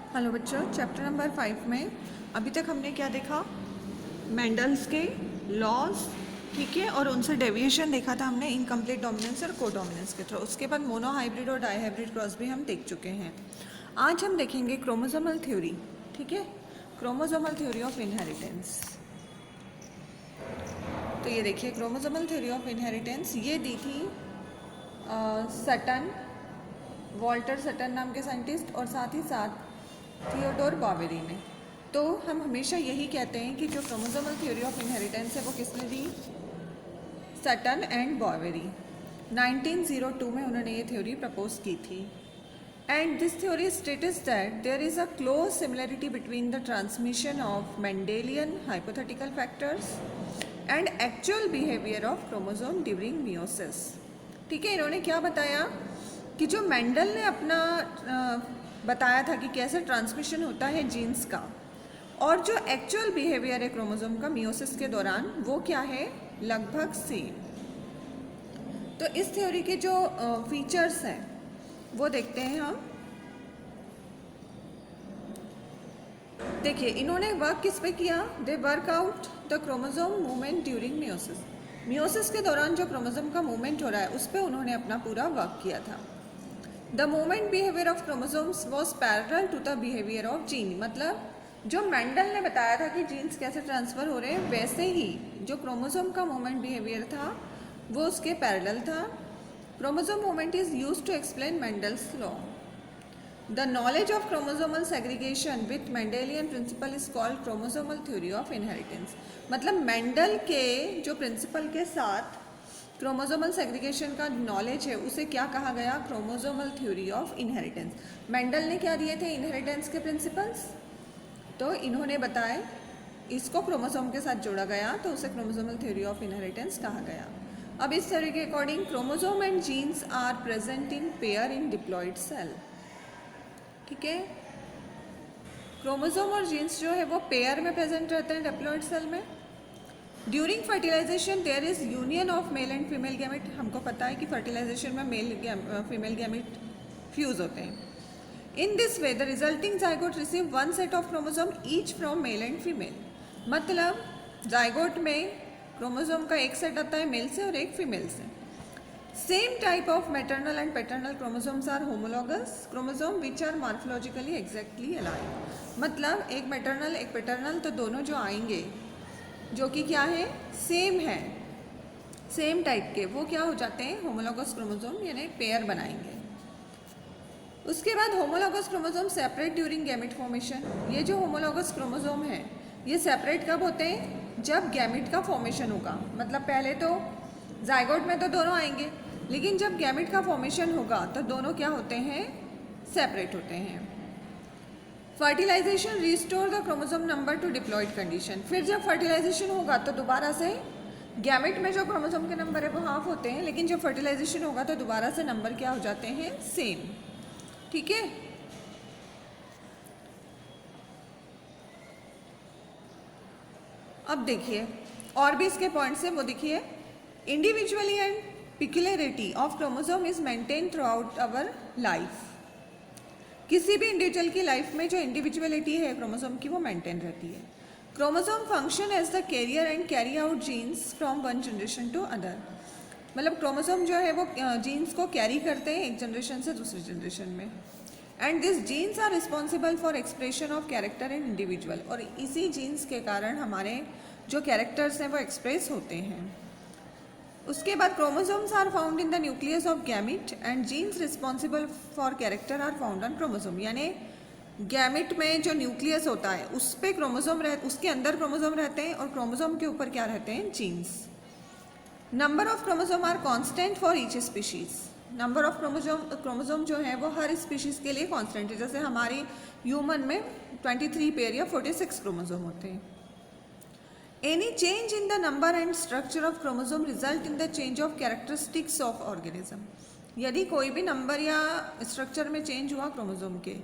Hello बच्चों, chapter number 5 में अभी तक हमने क्या देखा? मेंडल्स के लॉज, ठीक है, और उनसे डेविएशन देखा था हमने इनकम्प्लीट डोमिनेंस और को डोमिनेंस के थ्रू। उसके बाद मोनो हाइब्रिड और डाई हाइब्रिड क्रॉस भी हम देख चुके हैं। आज हम देखेंगे क्रोमोसोमल थ्योरी, ठीक है, क्रोमोसोमल थ्योरी ऑफ इनहेरिटेंस। तो ये देखिए, क्रोमोसोमल थ्योरी ऑफ इनहेरिटेंस ये दी थी सटन, वॉल्टर सटन नाम के साइंटिस्ट, और साथ ही साथ थियोडोर बावेरी ने। तो हम हमेशा यही कहते हैं कि जो क्रोमोसोमल थ्योरी ऑफ इनहेरिटेंस है वो किसने दी? Sutton and बावेरी। 1902 में उन्होंने ये थ्योरी प्रपोज की थी। And this theory states that there is a close similarity between the transmission of Mendelian hypothetical factors and actual behaviour of chromosome during meiosis. ठीक है, इन्होंने क्या बताया कि जो मेंडल ने अपना बताया था कि कैसे ट्रांसमिशन होता है जीन्स का, और जो एक्चुअल बिहेवियर है क्रोमोसोम का मियोसिस के दौरान, वो क्या है? लगभग सेम। तो इस थ्योरी के जो फीचर्स हैं वो देखते हैं हम। देखिए, इन्होंने वर्क किस पे किया? They work out the chromosome movement during meiosis. Meiosis के दौरान जो क्रोमोसोम का मूवमेंट हो रहा है उस पर उन्होंने अपना पूरा वर्क किया था। The movement behaviour of chromosomes was parallel to the behaviour of gene. मतलब जो मेंडल ने बताया था कि जीन्स कैसे ट्रांसफ़र हो रहे हैं, वैसे ही जो क्रोमोसोम का मूवमेंट बिहेवियर था वो उसके पैरेलल था। Chromosome movement is used to explain Mendel's law. The knowledge of chromosomal segregation with Mendelian principle is called chromosomal theory of inheritance. मतलब मेंडल के जो प्रिंसिपल के साथ क्रोमोसोमल सेग्रीगेशन का नॉलेज है उसे क्या कहा गया? Chromosomal theory of inheritance. Mendel ने क्या दिए थे इनहेरिटेंस के प्रिंसिपल्स? तो इन्होंने बताए, इसको क्रोमोसोम के साथ जोड़ा गया तो उसे क्रोमोसोमल थ्योरी ऑफ इनहेरिटेंस कहा गया। अब इस थ्योरी के according chromosome and genes are present in pair in diploid cell. ठीक है, क्रोमोसोम और जीन्स जो है वो पेयर में प्रेजेंट रहते हैं डिप्लॉयड सेल में। During fertilisation there is union of male and female gamete. हमको पता है कि फर्टिलाइजेशन में मेल फीमेल गैमेट फ्यूज होते हैं। In this way the resulting zygote receive one set of chromosome each from mail and female. मतलब zygote में chromosome का एक सेट आता है मेल से और एक फीमेल से। Same type of maternal and paternal chromosomes are homologous chromosome which are morphologically exactly alike. मतलब एक मैटरनल एक पैटर्नल, तो दोनों जो आएंगे जो कि क्या है? सेम है, सेम टाइप के, वो क्या हो जाते हैं? होमोलॉगस क्रोमोसोम, यानी पेयर बनाएंगे। उसके बाद homologous chromosome separate during gamete formation. ये जो होमोलॉगस क्रोमोसोम है ये सेपरेट कब होते हैं? जब गैमेट का फॉर्मेशन होगा। मतलब पहले तो जाइगोट में तो दोनों आएंगे, लेकिन जब गैमेट का फॉर्मेशन होगा तो दोनों क्या होते हैं? सेपरेट होते हैं। Fertilisation restore the chromosome number to diploid condition. फिर जब फर्टिलाइजेशन होगा तो दोबारा से गैमेट में जो क्रोमोसोम के नंबर है वो हाफ होते हैं, लेकिन जब फर्टिलाइजेशन होगा तो दोबारा से नंबर क्या हो जाते हैं? सेम। ठीक है, अब देखिए और भी इसके पॉइंट्स हैं, वो देखिए। Individually and peculiarity of chromosome is maintain throughout our life. किसी भी इंडिविजुअल की लाइफ में जो इंडिविजुअलिटी है क्रोमोसोम की वो मेंटेन रहती है। Chromosome function as the carrier and carry out genes from one generation to other. मतलब क्रोमोसोम जो है वो जीन्स को कैरी करते हैं एक जनरेशन से दूसरी जनरेशन में। And this genes are responsible for expression of character in individual. और इसी जीन्स के कारण हमारे जो कैरेक्टर्स हैं वो एक्सप्रेस होते हैं। उसके बाद chromosomes are found in the nucleus of gamete and genes responsible for character are found on chromosome. यानी गैमिट में जो न्यूक्लियस होता है उस पे क्रोमोसोम उसके अंदर क्रोमोसोम रहते हैं, और क्रोमोसोम के ऊपर क्या रहते हैं? Genes. Number of chromosome are constant for each species. Number of chromosome जो है वो हर स्पीशीज के लिए कांस्टेंट है। जैसे हमारी ह्यूमन में 23 पेयर या 46 क्रोमोसोम होते हैं। Any change in the number and structure of chromosome result in the change of characteristics of organism. यदि कोई भी नंबर या स्ट्रक्चर में चेंज हुआ क्रोमोसोम के,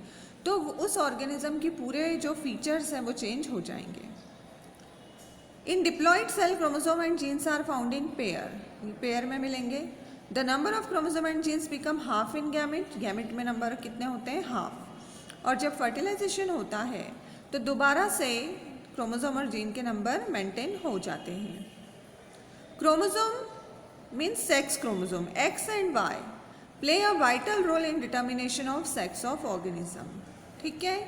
तो उस ऑर्गेनिज्म की पूरे जो फीचर्स हैं वो चेंज हो जाएंगे। In diploid cell chromosome and genes are found in pair. Pair में मिलेंगे। The number of chromosome and genes become half in gamete. Gamete में नंबर कितने होते हैं? हाफ। और जब फर्टिलाइजेशन होता है तो दोबारा से क्रोमोसोम और जीन के नंबर मेंटेन हो जाते हैं। Chromosome means sex chromosome, X and Y play a vital role in determination of sex of organism. ठीक है,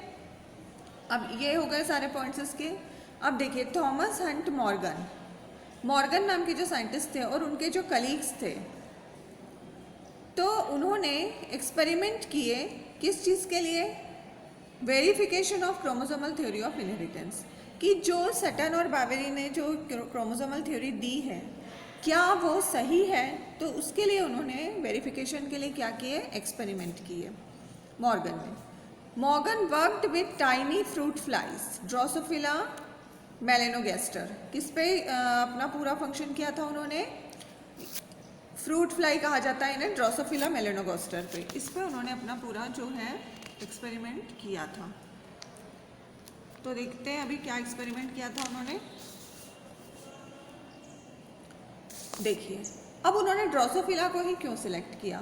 अब ये हो गए सारे पॉइंट्स इसके। अब देखिए थॉमस हंट मॉर्गन, मॉर्गन नाम के जो साइंटिस्ट थे और उनके जो कलीग्स थे, तो उन्होंने एक्सपेरिमेंट किए किस चीज़ के लिए, verification of chromosomal theory of inheritance, कि जो सटन और बावेरी ने जो क्रोमोसोमल थ्योरी दी है क्या वो सही है। तो उसके लिए उन्होंने वेरिफिकेशन के लिए क्या किए, एक्सपेरिमेंट किए मॉर्गन ने। Morgan worked with tiny fruit flies, drosophila melanogaster. किस पे अपना पूरा फंक्शन किया था उन्होंने, फ्रूट फ्लाई कहा जाता है इन्हें, ड्रोसोफिला मेलेनोगेस्टर पे, इस पे उन्होंने अपना पूरा जो है एक्सपेरिमेंट किया था। तो देखते हैं अभी क्या एक्सपेरिमेंट किया था उन्होंने। देखिए अब उन्होंने ड्रोसोफिला को ही क्यों सिलेक्ट किया,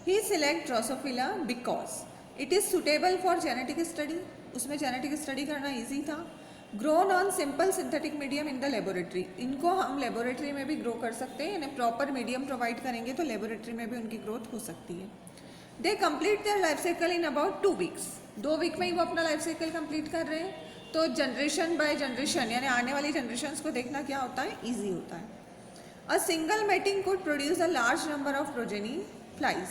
he select drosophila because it is suitable for genetic study, उसमें जेनेटिक स्टडी करना ईजी था। Grown on simple synthetic medium in the laboratory, इनको हम लेबोरेटरी में भी ग्रो कर सकते हैं, इन्हें प्रॉपर मीडियम प्रोवाइड करेंगे तो लेबोरेटरी में भी उनकी ग्रोथ हो सकती है। They complete their life cycle in about 2 weeks, 2 week में ही वो अपना लाइफ साइकिल कंप्लीट कर रहे हैं। तो जनरेशन बाय जनरेशन यानी आने वाली जनरेशन को देखना क्या होता है, ईजी होता है। A single mating could produce a large number of progeny flies,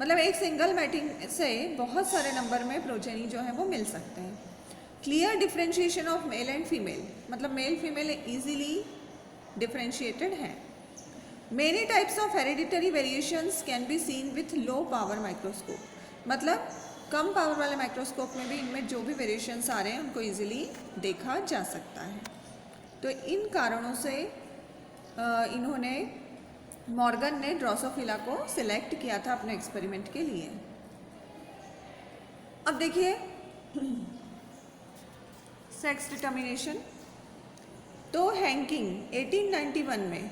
मतलब एक सिंगल मैटिंग से बहुत सारे नंबर में प्रोजेनी जो है वो मिल सकते हैं। Clear differentiation of male and female, मतलब मेल फीमेल इजीली डिफ्रेंशिएटेड हैं। Many types of hereditary variations can be seen with low power microscope, मतलब कम पावर वाले माइक्रोस्कोप में भी इनमें जो भी वेरिएशंस आ रहे हैं उनको इजीली देखा जा सकता है। तो इन कारणों से इन्होंने मॉर्गन ने ड्रोसोफिला को सिलेक्ट किया था अपने एक्सपेरिमेंट के लिए। अब देखिए सेक्स डिटर्मिनेशन, तो हैंकिंग 1891 में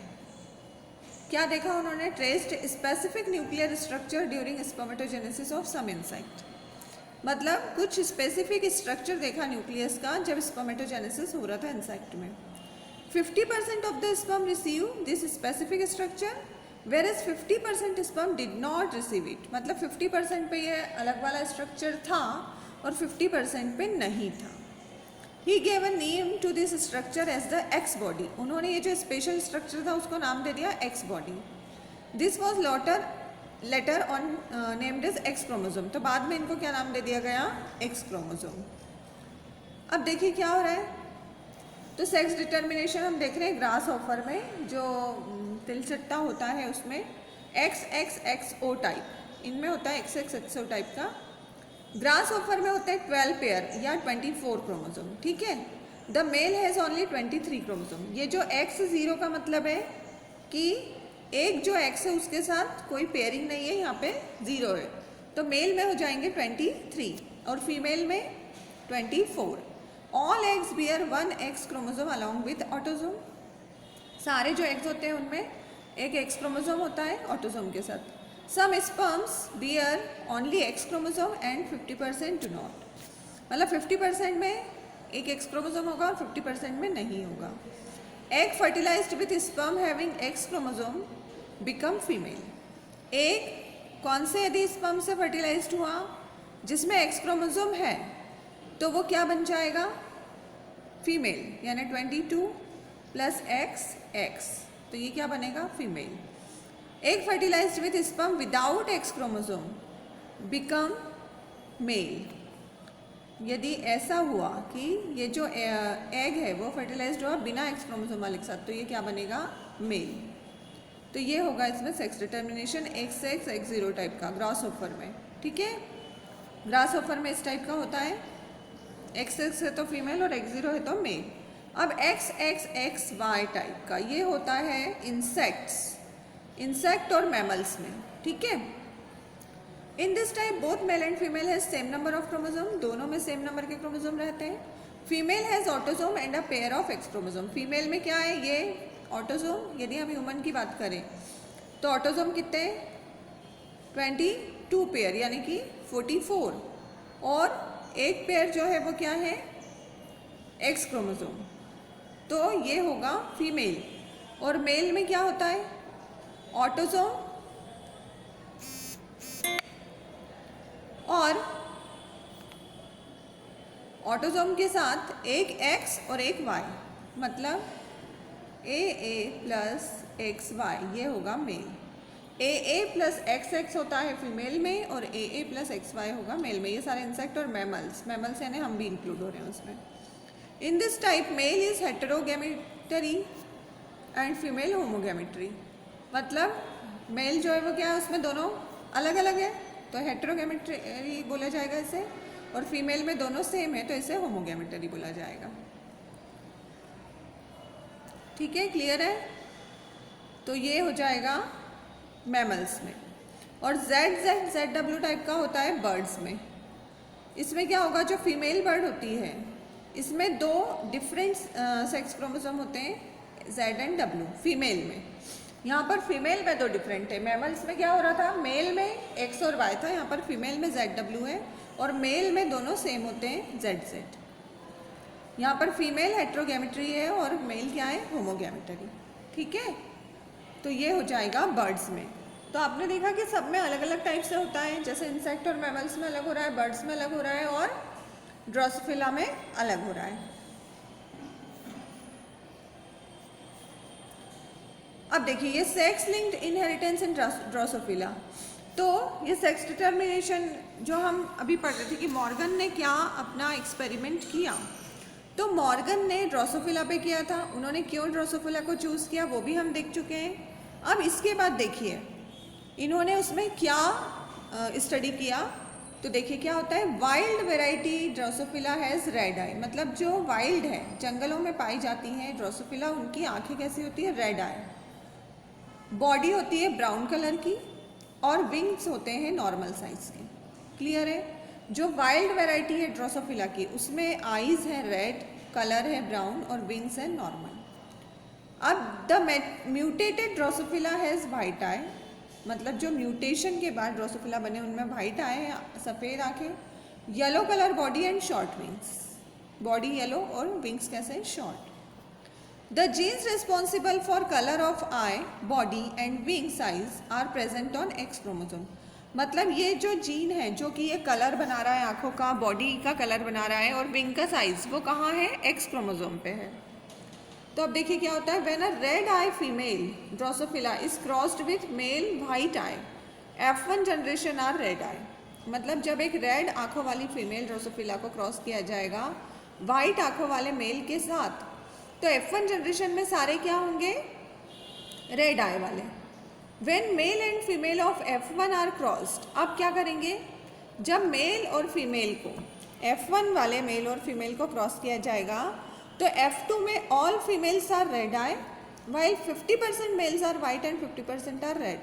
क्या देखा उन्होंने, traced specific nuclear structure during spermatogenesis of some insect, मतलब कुछ स्पेसिफिक स्ट्रक्चर देखा न्यूक्लियस का जब स्पर्मेटोजेनेसिस हो रहा था इंसेक्ट में। 50% of the sperm receive this specific structure whereas 50% sperm did not receive it, मतलब 50% पे ये अलग वाला स्ट्रक्चर था और 50% पे नहीं था। He gave a name to this structure as the X body, उन्होंने ये जो स्पेशल स्ट्रक्चर था उसको नाम दे दिया X body. This was later on named as X chromosome, तो बाद में इनको क्या नाम दे दिया गया, X chromosome। अब देखिए क्या हो रहा है, तो सेक्स डिटर्मिनेशन हम देख रहे हैं ग्रास ऑफर में जो तिलचट्टा होता है उसमें XXXO टाइप, इनमें होता है XXXO टाइप का। ग्रास ऑफर में होता है 12 पेयर या 24 क्रोमोसोम, ठीक है। The male has only 23 chromosome, ये जो X0 का मतलब है कि एक जो X है उसके साथ कोई पेयरिंग नहीं है, यहाँ पे 0 है, तो मेल में हो जाएंगे 23 और फीमेल में 24। All eggs bear 1 X chromosome along with autosome, सारे जो एग्स होते हैं उनमें एक X क्रोमोसोम होता है ऑटोसोम के साथ। Some sperms bear only X chromosome and 50% do not, मतलब 50% में एक X क्रोमोसोम होगा और 50% में नहीं होगा। Egg fertilized with sperm having X chromosome become female, egg कौन से यदि स्पर्म से फर्टिलाइज्ड हुआ जिसमें X क्रोमोसोम है तो वो क्या बन जाएगा, फीमेल, यानी 22 + XX, तो ये क्या बनेगा, female. Egg fertilized with sperm without X chromosome become male, यदि ऐसा हुआ कि ये जो एग है वो फर्टिलाइज्ड हुआ बिना X क्रोमोसोम वाले के साथ, तो ये क्या बनेगा, मेल। तो ये होगा इसमें sex determination XX X0 type का ग्रास ऑफर में, ठीक है। ग्रास ऑफर में इस टाइप का होता है, XX है तो फीमेल और X0 है तो मेल। अब XXXY टाइप का ये होता है इंसेक्ट और मैमल्स में, ठीक है। इन this type both male and female has same number of chromosome, दोनों में सेम नंबर के क्रोमोसोम रहते हैं। Female has autosome and a pair of X chromosome, female में क्या है, ये ऑटोसोम, यदि हम ह्यूमन की बात करें तो ऑटोसोम कितने, 22 पेयर यानी कि 44, और एक पेयर जो है वो क्या है, एक्स क्रोमोसोम। तो ये होगा फीमेल। और मेल में क्या होता है, ऑटोसोम और ऑटोसोम के साथ एक एक्स और एक वाई, मतलब ए प्लस एक्स वाई, ये होगा मेल। ए प्लस एक्स एक्स होता है फीमेल में और ए प्लस एक्स वाई होगा मेल में। ये सारे इंसेक्ट और मैमल्स यानी हम भी इंक्लूड हो रहे हैं उसमें। In this type male is heterogametry and female homogametry. मतलब मेल जो है वो क्या है, उसमें दोनों अलग अलग है तो हेटेरोगैमेट्री बोला जाएगा इसे, और फीमेल में दोनों सेम है तो इसे होमोगैमेट्री बोला जाएगा। ठीक है, क्लियर है? तो ये हो जाएगा मैमल्स में। और ZW टाइप का होता है बर्ड्स में। इसमें क्या होगा, जो फीमेल बर्ड होती है इसमें दो डिफरेंट सेक्स क्रोमोसोम होते हैं, Z एंड W फीमेल में। यहाँ पर फीमेल में दो डिफरेंट है। मैमल्स में क्या हो रहा था, मेल में X और Y था, यहाँ पर फीमेल में ZW है और मेल में दोनों सेम होते हैं ZZ। यहाँ पर फीमेल हेटेरोगैमेट्री है और मेल क्या है, होमोगैमेट्री। ठीक है, तो ये हो जाएगा बर्ड्स में। तो आपने देखा कि सब में अलग अलग टाइप से होता है, जैसे इंसेक्ट और मैमल्स में अलग हो रहा है, बर्ड्स में अलग हो रहा है और ड्रोसोफिला में अलग हो रहा है। अब देखिए ये sex linked inheritance in Drosophila. तो ये सेक्स डिटर्मिनेशन जो हम अभी पढ़ रहे थे कि मॉर्गन ने क्या अपना एक्सपेरिमेंट किया, तो मॉर्गन ने ड्रोसोफिला पे किया था। उन्होंने क्यों ड्रोसोफिला को चूज़ किया वो भी हम देख चुके हैं। अब इसके बाद देखिए इन्होंने उसमें क्या स्टडी किया, तो देखिए क्या होता है, wild variety drosophila has red eye. मतलब जो वाइल्ड है, जंगलों में पाई जाती हैं ड्रोसोफिला, उनकी आंखें कैसी होती है, रेड आई। बॉडी होती है ब्राउन कलर की और विंग्स होते हैं नॉर्मल साइज के। क्लियर है? जो वाइल्ड वैरायटी है ड्रोसोफिला की उसमें आईज है रेड, कलर है ब्राउन और विंग्स है नॉर्मल। अब the mutated drosophila has white eye. मतलब जो म्यूटेशन के बाद ड्रोसोफिला बने उनमें वाइट आई है, सफ़ेद आंखें, yellow colour body and short wings. Body yellow और विंग्स कैसे हैं, short. The genes responsible for color of eye, body and wing size are present on X chromosome। मतलब ये जो जीन है जो कि ये कलर बना रहा है, आँखों का, बॉडी का कलर बना रहा है और विंग का साइज, वो कहाँ है, X क्रोमोसोम पे है। तो अब देखिए क्या होता है, when a red eye female drosophila is crossed with male white eye, F1 generation are red eye. मतलब जब एक रेड आँखों वाली फीमेल ड्रोसोफिला को क्रॉस किया जाएगा वाइट आँखों वाले मेल के साथ, तो F1 जनरेशन में सारे क्या होंगे, रेड आई वाले। When male and female of F1 are crossed, अब क्या करेंगे, जब मेल और फीमेल को, F1 वाले मेल और फीमेल को क्रॉस किया जाएगा तो F2 में all females are red eye while 50% males are white and 50% are red.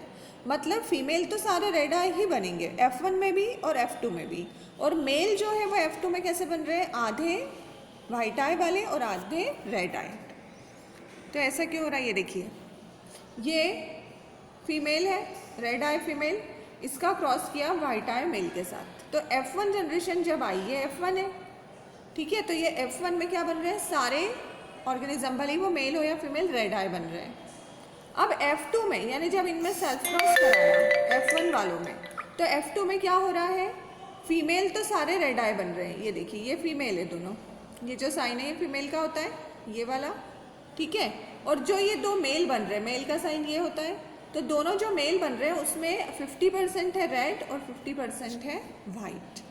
मतलब फीमेल तो सारे रेड आई ही बनेंगे F1 में भी और F2 में भी, और मेल जो है वो F2 में कैसे बन रहे हैं, आधे वाइट आई वाले और आधे रेड आई। तो ऐसा क्यों हो रहा है, ये देखिए, ये फीमेल है, रेड आई फीमेल, इसका क्रॉस किया वाइट आई मेल के साथ, तो F1 जनरेशन जब आई, ये F1 है, ठीक है। तो ये F1 में क्या बन रहे हैं, सारे ऑर्गेनिज्म, भले ही वो मेल हो या फीमेल, रेड आई बन रहे हैं। अब F2 में, यानी जब इनमें सेल्फ क्रॉस कराया F1 वालों में, तो F2 में क्या हो रहा है, फीमेल तो सारे रेड आई बन रहे हैं। ये देखिए ये फीमेल है दोनों, ये जो साइन है ये फीमेल का होता है, ये वाला, ठीक है। और जो ये दो मेल बन रहे हैं, मेल का साइन ये होता है, तो दोनों जो मेल बन रहे हैं उसमें 50% है रेड और 50% है वाइट।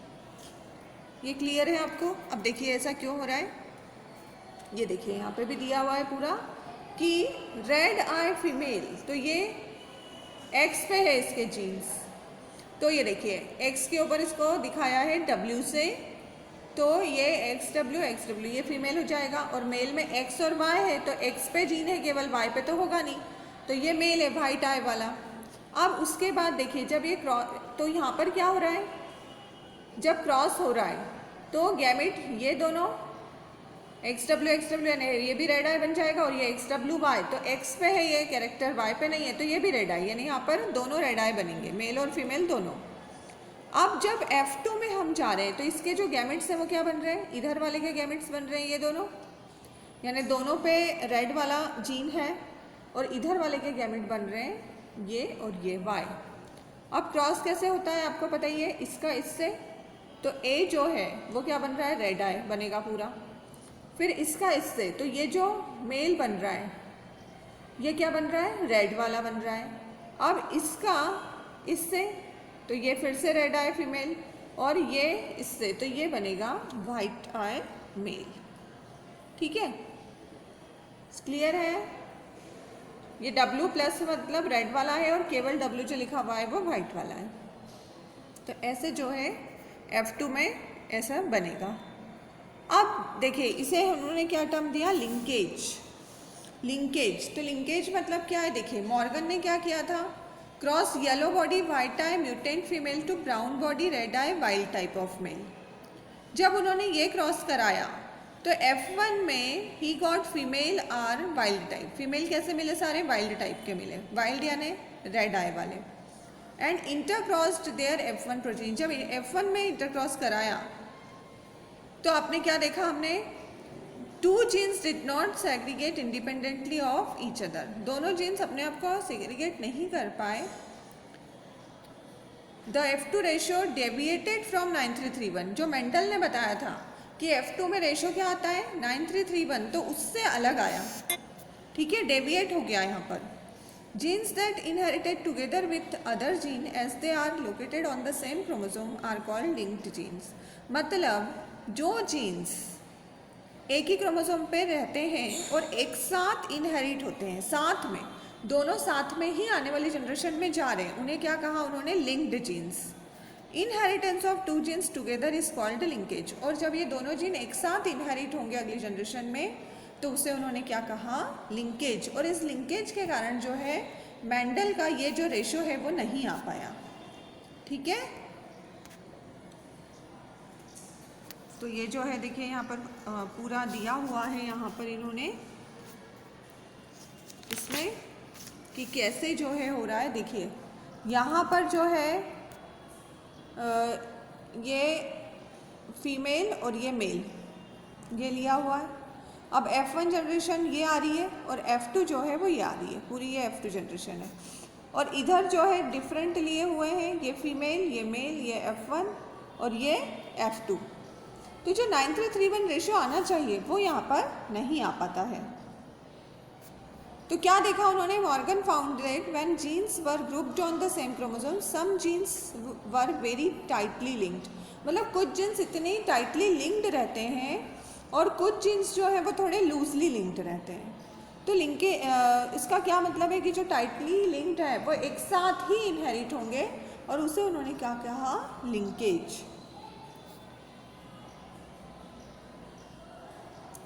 ये क्लियर है आपको? अब देखिए ऐसा क्यों हो रहा है, ये देखिए यहाँ पे भी दिया हुआ है पूरा कि रेड आई फीमेल, तो ये एक्स पे है इसके जीन्स, तो ये देखिए एक्स के ऊपर इसको दिखाया है डब्ल्यू से, तो ये XW ये फीमेल हो जाएगा, और मेल में एक्स और वाई है तो एक्स पे जीन है केवल, वाई पे तो होगा नहीं, तो ये मेल है वाइट आई वाला। अब उसके बाद देखिए जब ये क्रॉस, तो यहाँ पर क्या हो रहा है, जब क्रॉस हो रहा है तो गैमेट ये दोनों XW यानी ये भी रेड आई बन जाएगा, और ये XWY, तो एक्स पे है ये कैरेक्टर, वाई पे नहीं है, तो ये भी रेड आई, यानी यहाँ पर दोनों रेड आई बनेंगे, मेल और फीमेल दोनों। अब जब F2 में हम जा रहे हैं तो इसके जो गैमेट्स हैं वो क्या बन रहे हैं, इधर वाले के गैमेट्स बन रहे हैं ये दोनों, यानी दोनों पे रेड वाला जीन है और इधर वाले के गैमेट बन रहे हैं ये और ये Y। अब क्रॉस कैसे होता है आपको पता ही है, इसका इससे, तो A जो है वो क्या बन रहा है, रेड आई बनेगा पूरा। फिर इसका इससे, तो ये जो मेल बन रहा है ये क्या बन रहा है, रेड वाला बन रहा है। अब इसका इससे, तो ये फिर से रेड आई फीमेल, और ये इससे, तो ये बनेगा वाइट आई मेल। ठीक है, क्लियर है। ये W प्लस मतलब रेड वाला है और केवल W जो लिखा हुआ है वो वाइट वाला है। तो ऐसे जो है F2 में ऐसा बनेगा। अब देखिए इसे उन्होंने क्या टर्म दिया, लिंकेज। लिंकेज, तो लिंकेज मतलब क्या है, देखिए मॉर्गन ने क्या किया था, cross yellow body white eye mutant female to brown body red eye wild type of male. जब उन्होंने ये क्रॉस कराया तो F1 में ही got female are wild type. Female कैसे मिले, सारे वाइल्ड टाइप के मिले, वाइल्ड यानी रेड आई वाले। And intercrossed their F1 protein. जब F1 में इंटरक्रॉस कराया तो आपने क्या देखा, हमने two genes did not segregate independently of each other. दोनों जीन्स अपने आप को सेग्रीगेट नहीं कर पाए। The F2 ratio deviated from 9331। जो मेंडल ने बताया था कि F2 में रेशियो क्या आता है 9331, तो उससे अलग आया। ठीक है, डेविएट हो गया यहाँ पर। Genes that inherited together with other gene as they are located on the same chromosome are called linked genes. मतलब जो जीन्स एक ही क्रोमोसोम पे रहते हैं और एक साथ इनहेरिट होते हैं, साथ में, दोनों साथ में ही आने वाली जनरेशन में जा रहे हैं, उन्हें क्या कहा उन्होंने, linked genes. Inheritance of two genes together is called linkage. और जब ये दोनों जीन एक साथ इनहेरिट होंगे अगली जनरेशन में तो उसे उन्होंने क्या कहा, लिंकेज। और इस लिंकेज के कारण जो है मेंडल का ये जो रेशियो है वो नहीं आ पाया। ठीक है, तो ये जो है देखिए यहाँ पर पूरा दिया हुआ है यहाँ पर इन्होंने इसमें कि कैसे जो है हो रहा है। देखिए यहाँ पर जो है ये फीमेल और ये मेल ये लिया हुआ है। अब F1 जनरेशन ये आ रही है और F2 जो है वो ये आ रही है, पूरी ये F2 जनरेशन है। और इधर जो है डिफरेंट लिए हुए हैं, ये फीमेल, ये मेल, ये F1 और ये F2। तो जो 9331 रेशियो आना चाहिए वो यहाँ पर नहीं आ पाता है। तो क्या देखा उन्होंने, Morgan found that when genes were grouped on the same chromosome some genes were very tightly linked. मतलब कुछ जीन्स इतने टाइटली लिंक्ड रहते हैं और कुछ जीन्स जो है वो थोड़े लूजली लिंक्ड रहते हैं। तो लिंके इसका क्या मतलब है कि जो टाइटली लिंक्ड है वो एक साथ ही इनहेरिट होंगे और उसे उन्होंने क्या कहा, लिंकेज।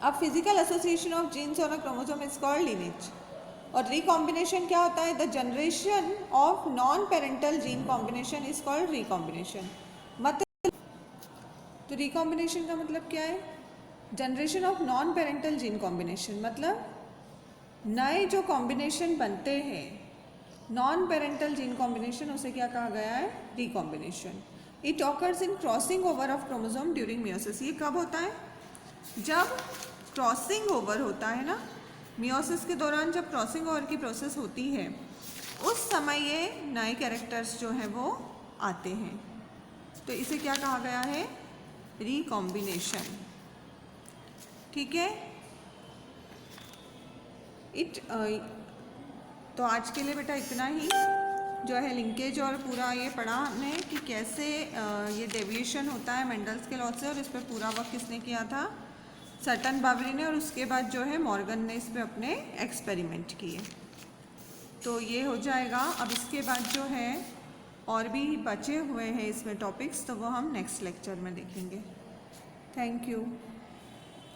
अब physical association of genes on a chromosome is called linkage. और रिकॉम्बिनेशन क्या होता है, the generation of non parental gene combination is called recombination. मतलब तो रिकॉम्बिनेशन का मतलब क्या है, generation of non parental gene combination. मतलब नए जो कॉम्बिनेशन बनते हैं नॉन पेरेंटल जीन कॉम्बिनेशन, उसे क्या कहा गया है, recombination. It occurs in crossing over of chromosome during meiosis. ये कब होता है, जब क्रॉसिंग ओवर होता है ना, मियोसिस के दौरान जब क्रॉसिंग ओवर की प्रोसेस होती है उस समय ये नए कैरेक्टर्स जो हैं वो आते हैं। तो इसे क्या कहा गया है, रिकॉम्बिनेशन। ठीक है, तो आज के लिए बेटा इतना ही जो है लिंकेज और पूरा ये पढ़ा हमने कि कैसे ये डेविएशन होता है मेंडल्स के लॉ से। और इस पर पूरा वर्क किसने किया था, सर्टन बावरी ने। और उसके बाद जो है मॉर्गन ने इस पर अपने एक्सपेरिमेंट किए। तो ये हो जाएगा। अब इसके बाद जो है और भी बचे हुए हैं इसमें टॉपिक्स, तो वो हम नेक्स्ट लेक्चर में देखेंगे। Thank you.